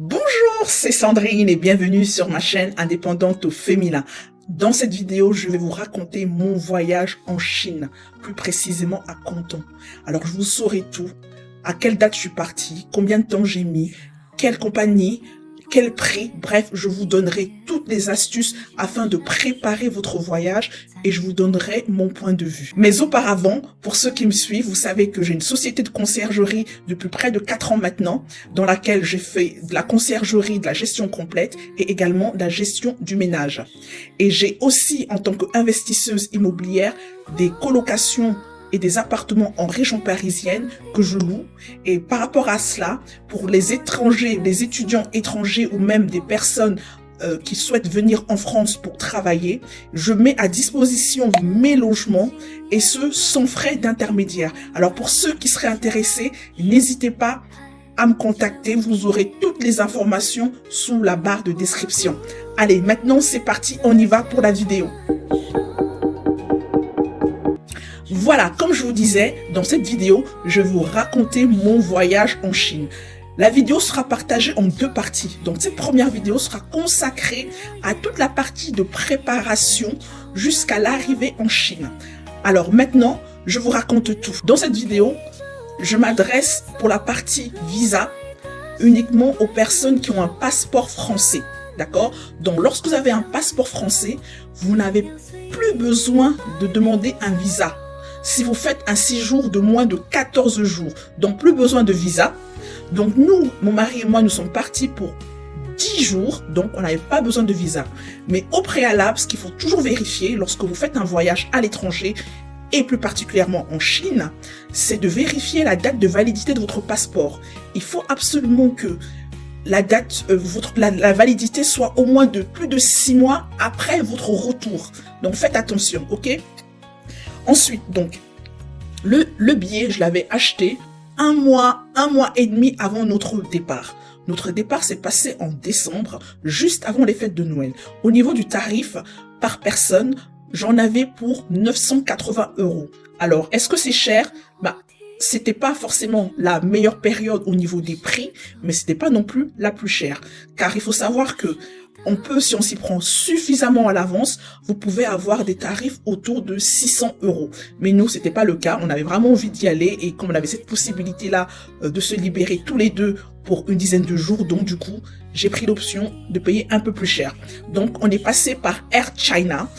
Bonjour, c'est Sandrine et bienvenue sur ma chaîne indépendante au féminin. Dans cette vidéo, je vais vous raconter mon voyage en Chine, plus précisément à Canton. Alors, je vous saurai tout, à quelle date je suis partie, combien de temps j'ai mis, quelle compagnie, quel prix, bref, je vous donnerai toutes les astuces afin de préparer votre voyage et je vous donnerai mon point de vue. Mais auparavant, pour ceux qui me suivent, vous savez que j'ai une société de conciergerie depuis près de 4 ans maintenant, dans laquelle j'ai fait de la conciergerie, de la gestion complète et également de la gestion du ménage. Et j'ai aussi, en tant qu'investisseuse immobilière, des colocations et des appartements en région parisienne que je loue. Et par rapport à cela, pour les étrangers, les étudiants étrangers ou même des personnes qui souhaitent venir en France pour travailler, je mets à disposition mes logements et ce sans frais d'intermédiaire. Alors pour ceux qui seraient intéressés, n'hésitez pas à me contacter, vous aurez toutes les informations sous la barre de description. Allez, maintenant c'est parti, on y va pour la vidéo. Voilà, comme je vous disais, dans cette vidéo, je vais vous raconter mon voyage en Chine. La vidéo sera partagée en 2 parties. Donc, cette première vidéo sera consacrée à toute la partie de préparation jusqu'à l'arrivée en Chine. Alors maintenant, je vous raconte tout. Dans cette vidéo, je m'adresse pour la partie visa uniquement aux personnes qui ont un passeport français. D'accord? Donc, lorsque vous avez un passeport français, vous n'avez plus besoin de demander un visa. Si vous faites un séjour de moins de 14 jours, donc plus besoin de visa. Donc nous, mon mari et moi, nous sommes partis pour 10 jours, donc on n'avait pas besoin de visa. Mais au préalable, ce qu'il faut toujours vérifier lorsque vous faites un voyage à l'étranger, et plus particulièrement en Chine, c'est de vérifier la date de validité de votre passeport. Il faut absolument que la date, la validité soit au moins de plus de 6 mois après votre retour. Donc faites attention, ok? Ensuite, donc, le billet, je l'avais acheté un mois et demi avant notre départ. Notre départ s'est passé en décembre, juste avant les fêtes de Noël. Au niveau du tarif par personne, j'en avais pour 980 €. Alors, est-ce que c'est cher? C'était pas forcément la meilleure période au niveau des prix, mais c'était pas non plus la plus chère. Car il faut savoir que on peut, si on s'y prend suffisamment à l'avance, vous pouvez avoir des tarifs autour de 600 €. Mais nous, c'était pas le cas. On avait vraiment envie d'y aller et comme on avait cette possibilité-là de se libérer tous les deux pour une dizaine de jours, donc du coup, j'ai pris l'option de payer un peu plus cher. Donc, on est passé par Air China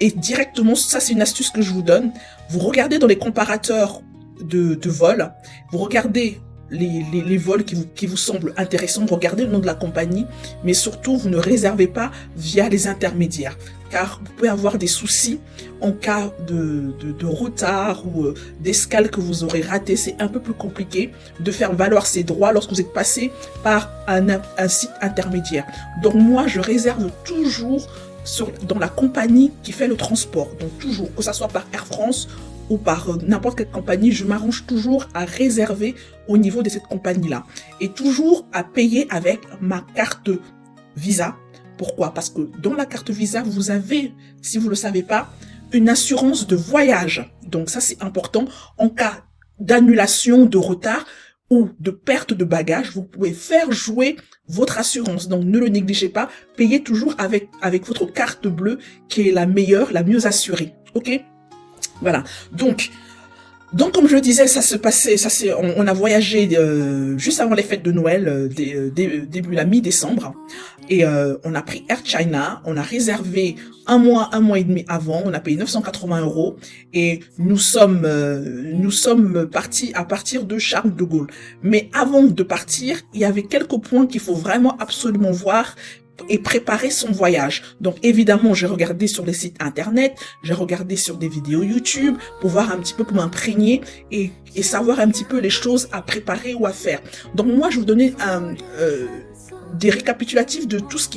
et directement, ça c'est une astuce que je vous donne. Vous regardez dans les comparateurs de vols, vous regardez les vols qui vous semblent intéressants, regardez le nom de la compagnie, mais surtout, vous ne réservez pas via les intermédiaires, car vous pouvez avoir des soucis en cas de retard ou d'escale que vous aurez raté. C'est un peu plus compliqué de faire valoir ses droits lorsque vous êtes passé par un site intermédiaire. Donc moi, je réserve toujours dans la compagnie qui fait le transport, donc toujours, que ça soit par Air France ou par n'importe quelle compagnie, je m'arrange toujours à réserver au niveau de cette compagnie-là. Et toujours à payer avec ma carte Visa. Pourquoi? Parce que dans la carte Visa, vous avez, si vous ne le savez pas, une assurance de voyage. Donc ça, c'est important. En cas d'annulation, de retard ou de perte de bagages, vous pouvez faire jouer votre assurance. Donc ne le négligez pas. Payez toujours avec votre carte bleue qui est la meilleure, la mieux assurée. Ok? Voilà, donc comme je le disais, on a voyagé juste avant les fêtes de Noël, début la mi-décembre, et on a pris Air China, on a réservé un mois et demi avant, on a payé 980 €, et nous sommes partis à partir de Charles de Gaulle. Mais avant de partir, il y avait quelques points qu'il faut vraiment absolument voir et préparer son voyage. Donc évidemment, j'ai regardé sur les sites internet, j'ai regardé sur des vidéos YouTube pour voir un petit peu, pour m'imprégner et savoir un petit peu les choses à préparer ou à faire. Donc moi, je vais vous donner des récapitulatifs de tout ce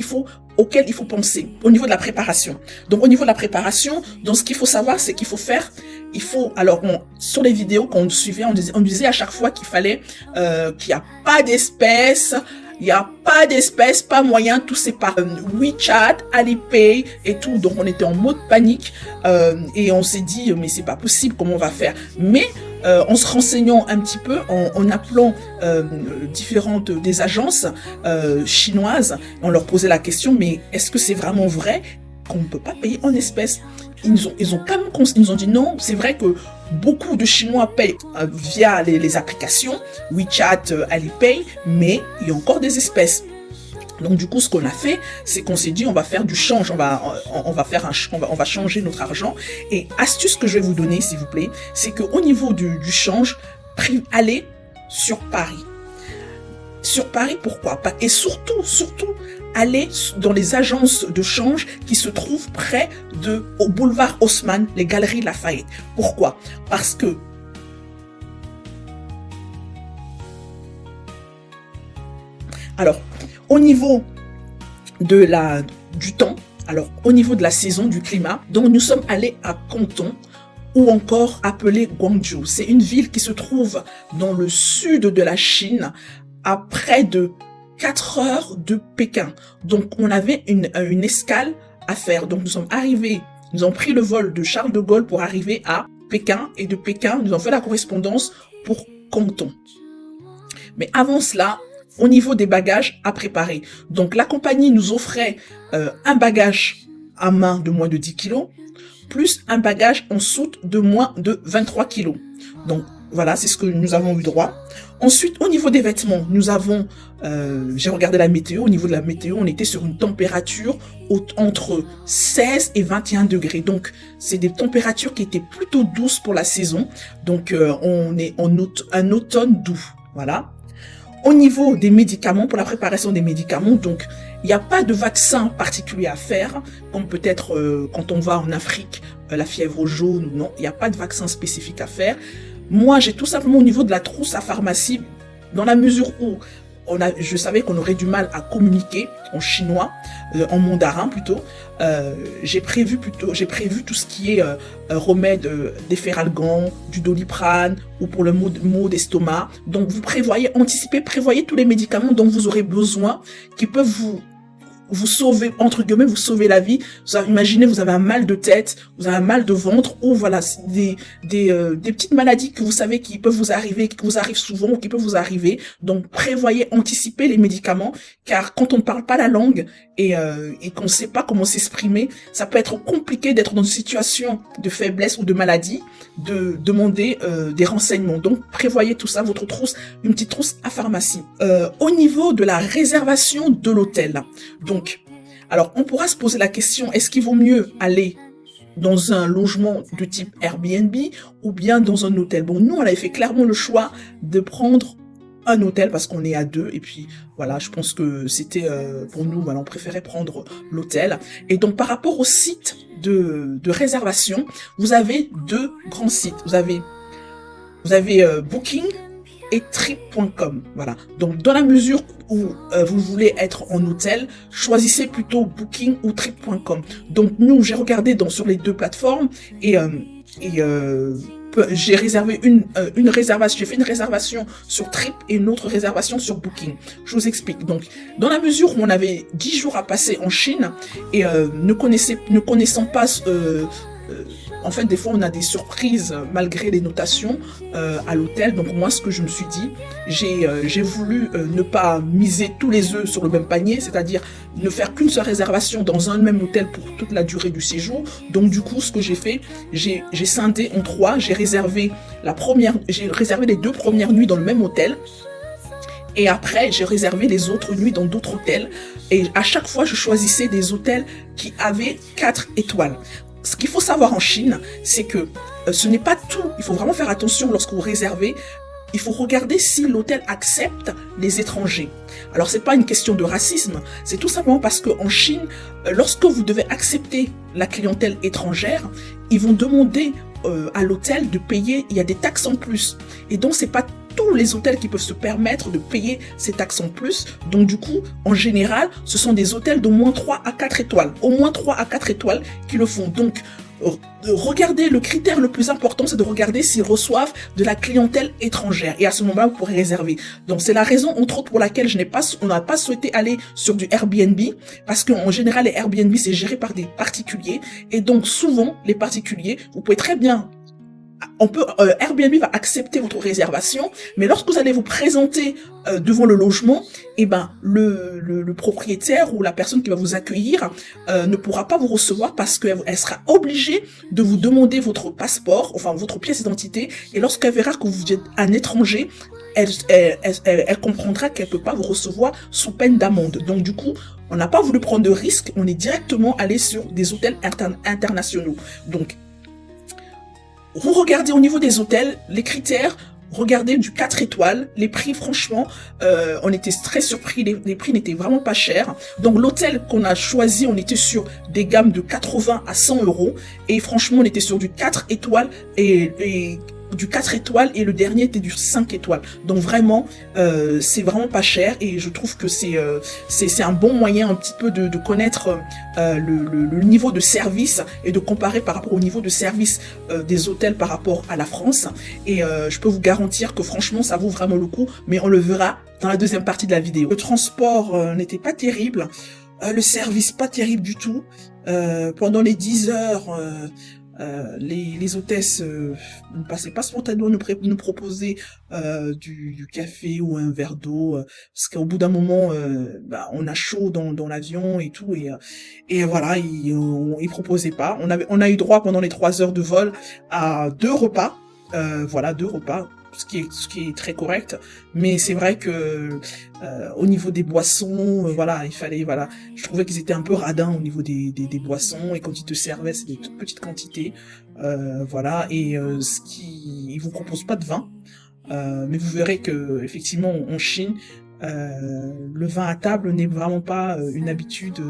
auquel il faut penser au niveau de la préparation. Donc au niveau de la préparation, donc ce qu'il faut savoir, c'est qu'il faut faire, sur les vidéos qu'on suivait, on disait à chaque fois qu'il fallait qu'il n'y a pas d'espèces. Il n'y a pas d'espèces, pas moyen, tout c'est par WeChat, Alipay et tout. Donc on était en mode panique et on s'est dit mais c'est pas possible, comment on va faire? Mais en se renseignant un petit peu, en appelant différentes des agences chinoises, on leur posait la question, mais est-ce que c'est vraiment vrai qu'on ne peut pas payer en espèces? Ils ont quand même, ils nous ont dit non, c'est vrai que beaucoup de Chinois payent via les applications, WeChat, Alipay, mais il y a encore des espèces. Donc du coup, ce qu'on a fait, c'est qu'on s'est dit, on va faire du change, on va changer notre argent. Et astuce que je vais vous donner, s'il vous plaît, c'est que au niveau du change, allez sur Paris. Sur Paris, pourquoi? Et surtout, allez dans les agences de change qui se trouvent près au boulevard Haussmann, les Galeries Lafayette. Pourquoi? Parce que alors, au niveau du temps, alors au niveau de la saison, du climat, donc nous sommes allés à Canton, ou encore appelée Guangzhou. C'est une ville qui se trouve dans le sud de la Chine, à près de 4 heures de Pékin. Donc on avait une escale à faire. Donc nous avons pris le vol de Charles de Gaulle pour arriver à Pékin, et de Pékin, nous avons fait la correspondance pour Canton. Mais avant cela, au niveau des bagages à préparer. Donc la compagnie nous offrait un bagage à main de moins de 10 kilos, plus un bagage en soute de moins de 23 kilos. Donc voilà, c'est ce que nous avons eu droit. Ensuite, au niveau des vêtements, j'ai regardé la météo. Au niveau de la météo, on était sur une température entre 16 et 21 degrés. Donc, c'est des températures qui étaient plutôt douces pour la saison. Donc, on est un automne doux. Voilà. Au niveau des médicaments, pour la préparation des médicaments, donc, il n'y a pas de vaccin particulier à faire, comme peut-être quand on va en Afrique, la fièvre jaune, non, il n'y a pas de vaccin spécifique à faire. Moi, j'ai tout simplement au niveau de la trousse à pharmacie, dans la mesure où je savais qu'on aurait du mal à communiquer en chinois, en mandarin plutôt. J'ai prévu tout ce qui est remède d'Efferalgan, du Doliprane ou pour le maux d'estomac. Donc vous prévoyez tous les médicaments dont vous aurez besoin, qui peuvent vous sauver, entre guillemets, vous sauver la vie. Imaginez, vous avez un mal de tête, vous avez un mal de ventre, ou voilà, des petites maladies que vous savez qui peuvent vous arriver, qui vous arrivent souvent ou qui peuvent vous arriver. Donc, prévoyez, anticipez les médicaments, car quand on ne parle pas la langue et qu'on ne sait pas comment s'exprimer, ça peut être compliqué d'être dans une situation de faiblesse ou de maladie, de demander des renseignements. Donc, prévoyez tout ça, votre trousse, une petite trousse à pharmacie. Au niveau de la réservation de l'hôtel, donc, alors on pourra se poser la question, est-ce qu'il vaut mieux aller dans un logement de type Airbnb ou bien dans un hôtel? Bon, nous, on avait fait clairement le choix de prendre un hôtel parce qu'on est à 2 et puis voilà, je pense que c'était pour nous, voilà, on préférait prendre l'hôtel. Et donc par rapport au site de réservation, vous avez 2 grands sites. Vous avez Booking et Trip.com. Voilà. Donc dans la mesure où vous voulez être en hôtel, choisissez plutôt Booking ou Trip.com. Donc nous, j'ai regardé sur les 2 plateformes et j'ai réservé j'ai fait une réservation sur Trip et une autre réservation sur Booking. Je vous explique. Donc, dans la mesure où on avait 10 jours à passer en Chine et ne connaissant pas en fait, des fois, on a des surprises malgré les notations à l'hôtel. Donc, moi, ce que je me suis dit, j'ai voulu ne pas miser tous les œufs sur le même panier, c'est-à-dire ne faire qu'une seule réservation dans un même hôtel pour toute la durée du séjour. Donc, du coup, ce que j'ai fait, j'ai scindé en 3. J'ai réservé les 2 premières nuits dans le même hôtel. Et après, j'ai réservé les autres nuits dans d'autres hôtels. Et à chaque fois, je choisissais des hôtels qui avaient 4 étoiles. Ce qu'il faut savoir en Chine, c'est que ce n'est pas tout. Il faut vraiment faire attention lorsque vous réservez. Il faut regarder si l'hôtel accepte les étrangers. Alors, c'est pas une question de racisme. C'est tout simplement parce qu'en Chine, lorsque vous devez accepter la clientèle étrangère, ils vont demander à l'hôtel de payer. Il y a des taxes en plus. Et donc, c'est pas tous les hôtels qui peuvent se permettre de payer ces taxes en plus. Donc du coup, en général, ce sont des hôtels d'au moins 3 à 4 étoiles. Au moins 3 à 4 étoiles qui le font. Donc, regardez, le critère le plus important, c'est de regarder s'ils reçoivent de la clientèle étrangère. Et à ce moment-là, vous pourrez réserver. Donc c'est la raison, entre autres, pour laquelle on n'a pas souhaité aller sur du Airbnb. Parce qu'en général, les Airbnb, c'est géré par des particuliers. Et donc souvent, les particuliers, vous pouvez très bien Airbnb va accepter votre réservation, mais lorsque vous allez vous présenter devant le logement, eh ben le propriétaire ou la personne qui va vous accueillir ne pourra pas vous recevoir parce qu'elle sera obligée de vous demander votre passeport, enfin votre pièce d'identité, et lorsqu'elle verra que vous êtes un étranger, elle comprendra qu'elle peut pas vous recevoir sous peine d'amende. Donc du coup, on n'a pas voulu prendre de risque, on est directement allé sur des hôtels internationaux. Donc vous regardez au niveau des hôtels, les critères, regardez du 4 étoiles, les prix franchement, on était très surpris, les prix n'étaient vraiment pas chers. Donc l'hôtel qu'on a choisi, on était sur des gammes de 80 à 100 euros et franchement on était sur du 4 étoiles et du 4 étoiles et le dernier était du 5 étoiles. Donc vraiment, c'est vraiment pas cher et je trouve que c'est un bon moyen un petit peu de connaître le niveau de service et de comparer par rapport au niveau de service des hôtels par rapport à la France. Et je peux vous garantir que franchement, ça vaut vraiment le coup, mais on le verra dans la deuxième partie de la vidéo. Le transport n'était pas terrible, le service pas terrible du tout. Pendant les 10 heures... les hôtesses ne passaient pas spontanément nous proposer du café ou un verre d'eau parce qu'au bout d'un moment on a chaud dans l'avion et tout et voilà ils proposaient pas. On a eu droit pendant les 3 heures de vol à 2 repas, voilà 2 repas. Ce qui est très correct, mais c'est vrai que au niveau des boissons, voilà, il fallait, voilà, je trouvais qu'ils étaient un peu radins au niveau des boissons, et quand ils te servaient, c'est des toutes petites quantités, voilà, et ils vous proposent pas de vin, mais vous verrez que effectivement en Chine, le vin à table n'est vraiment pas une habitude,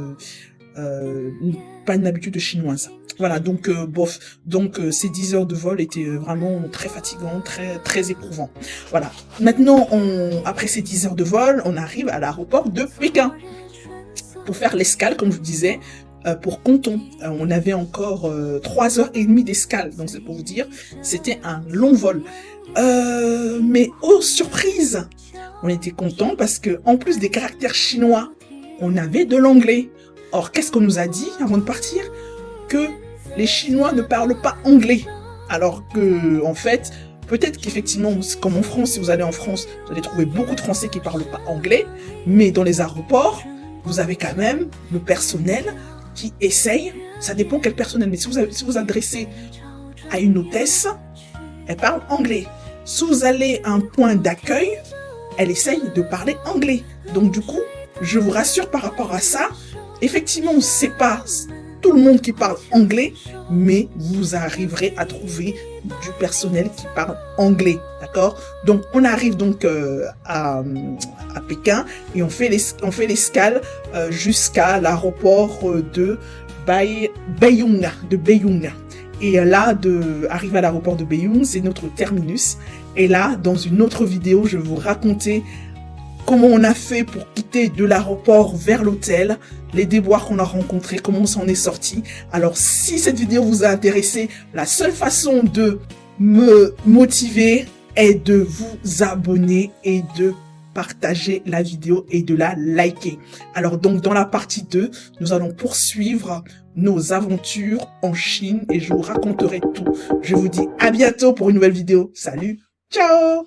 pas une habitude chinoise. Voilà, donc bof, donc ces 10 heures de vol étaient vraiment très fatigants, très éprouvants. Voilà. Maintenant, après ces 10 heures de vol, on arrive à l'aéroport de Pékin pour faire l'escale, comme je vous disais, pour Canton. On avait encore 3h30 d'escale, donc c'est pour vous dire, c'était un long vol. Mais oh surprise, on était content parce que en plus des caractères chinois, on avait de l'anglais. Or, qu'est-ce qu'on nous a dit avant de partir? Que les Chinois ne parlent pas anglais. Alors que, en fait, peut-être qu'effectivement, comme en France, si vous allez en France, vous allez trouver beaucoup de Français qui parlent pas anglais, mais dans les aéroports, vous avez quand même le personnel qui essaye, ça dépend quel personnel, mais si vous adressez à une hôtesse, elle parle anglais. Si vous allez à un point d'accueil, elle essaye de parler anglais. Donc du coup, je vous rassure par rapport à ça, effectivement, c'est pas tout le monde qui parle anglais, mais vous arriverez à trouver du personnel qui parle anglais, d'accord? Donc, on arrive donc à Pékin et on fait l'escale jusqu'à l'aéroport de Beiyang. Et là, arriver à l'aéroport de Beiyang, c'est notre terminus. Et là, dans une autre vidéo, je vais vous raconter comment on a fait pour quitter de l'aéroport vers l'hôtel, les déboires qu'on a rencontrés, comment on s'en est sorti. Alors, si cette vidéo vous a intéressé, la seule façon de me motiver est de vous abonner et de partager la vidéo et de la liker. Alors donc, dans la partie 2, nous allons poursuivre nos aventures en Chine et je vous raconterai tout. Je vous dis à bientôt pour une nouvelle vidéo. Salut, ciao!